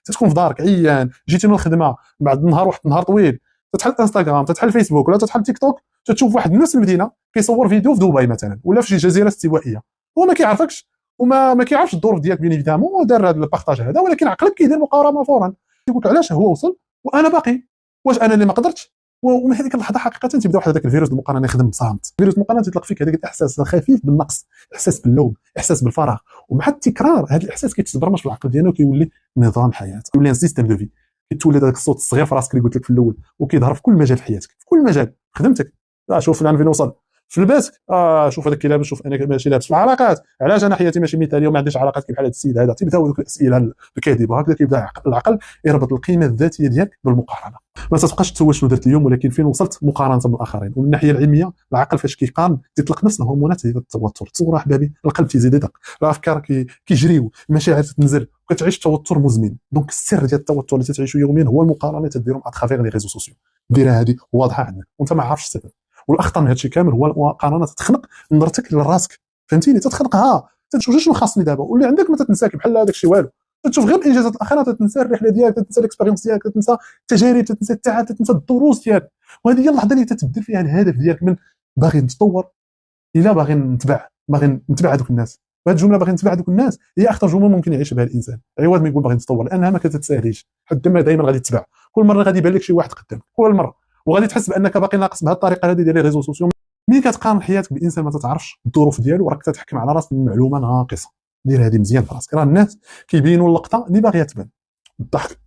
تكون في دارك عيان، جيتي من الخدمه بعد النهار، واحد النهار طويل، تتحل انستغرام، تتحل فيسبوك، ولا تتحل تيك توك، تشوف واحد من نفس المدينه كيصور فيديو في دبي مثلا، ولا في شي جزيره استوائيه، هو ما كيعرفكش وما ما كيعرفش الظروف ديالك بين ايفيدامون، دار هذا البارطاج هذا، ولكن عقلك كيدير مقارنه فورا، يقول لك علاش هو وصل وانا باقي، واش انا اللي ما قدرتش؟ ومن هذيك اللحظه حقيقه تبدا واحد هذاك الفيروس المقارنه يخدم بصامت. فيروس المقارنه تطلق فيك هذاك الاحساس الخفيف بالنقص، احساس باللوم، احساس بالفراغ، ومع التكرار هذا الاحساس كيتبرمج في العقل ديالنا وكيولي نظام حياه، كيولي ان سيستيم دو في، كيتولد هذاك الصوت الصغير في راسك اللي قلت لك في الاول، وكيظهر في كل مجال في حياتك، في كل مجال، خدمتك، شوف انا فين وصل، في البيت شوف هذاك كي لابس، شوف انا ماشي لابس، في العلاقات علاش انا حياتي ماشي مثاليه وما عنديش علاقات كيف حال هذا السيد هذا، تيبداو ذوك الاسئله الكاذبه، هكذا كيبدا العقل يربط القيمه الذاتيه ديالك بالمقارنه. ما تبقاش تسول شنو درت اليوم، ولكن فين وصلت مقارنه بالاخرين. ومن الناحيه العلميه العقل فاش كيقارن تطلق نفس الهرمونات ديال التوتر، تصور احبابي القلب تيزيد يدق، الافكار كيجريو، المشاعر تنزل، وكتعيش توتر مزمن. دونك السر ديال التوتر اللي تتعيشو يوميا هو المقارنه تديرهم اترافيغ لي ريزو سوسيو، ديرها هذه واضحه عندك وانت ما عارفش السبب. والاخطر من هذا الشيء كامل هو المقارنه تتخنق نظرتك لراسك، فهمتيني؟ تتخنقها، تشوف شنو خاصني دابا، واللي عندك ما تتنساك بحال هذاك الشيء والو، تشوف غير الانجازات الاخرى، تتنسى الرحله ديالك، تتنسى الاكسبيريونس ديالك، تتنسى التجارب، تتنسى التعب، تتنسى الدروس ديالك. وهذه هي اللحظه اللي تتبدل فيها الهدف ديالك من باغي نتطور الى باغي نتبع هذوك الناس. وهذه الجمله باغي نتبع هذوك الناس هي اخطر جمله ممكن يعيش بها الانسان، عوض ما يقول باغي نتطور، لانها ما كتتساهلش، حتى ما دائما غادي تتبع، كل مره غادي يبان لك شي واحد قدامك كل مره، وغادي تحس بانك باقي ناقص بهذه الطريقه هذه ديال لي ريزو سوسيو. ملي كتقارن حياتك بانسان ما تتعرفش الظروف ديالو، راك تتحكم على راسك من معلومه ناقصه. دير هذه مزيان في راسك. راه الناس كيبينوا اللقطه اللي باغيه تبان، الضحك،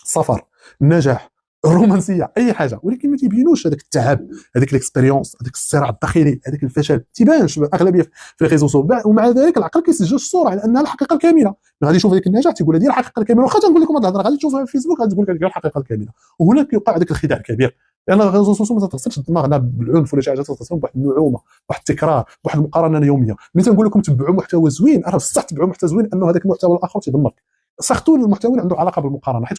السفر، النجاح، الرومانسيه، اي حاجه، ولكن ما تيبينوش هذاك التعب، هذيك الاكسبيريونس، هذاك الصراع الداخلي، هذاك الفشل تيبانش اغلبيه في الريزو سوسيو. ومع ذلك العقل كيسجل الصوره على انها الحقيقه الكامله. غادي يشوف هذاك النجاح تيقول هذه الحقيقه الكامله، واخا تنقول لكم هذه الهضره غادي تشوفها في الفيسبوك غادي تقول لك الحقيقه الكامله. وهنا كيوقع هذاك الخداع الكبير، لان الريزو سوسيو ما تغسلش الدماغ لا بالعنف ولا شي حاجه، تغسلهم بواحد النعومه، واحد التكرار، واحد المقارنه يوميه. ملي تنقول لكم تبعوا محتوى زوين، راه بصح تبعوا محتوى زوين، انه هذاك المحتوى الاخر تيدمرك. سيرتو المحتوى عنده علاقه بالمقارنه، حيت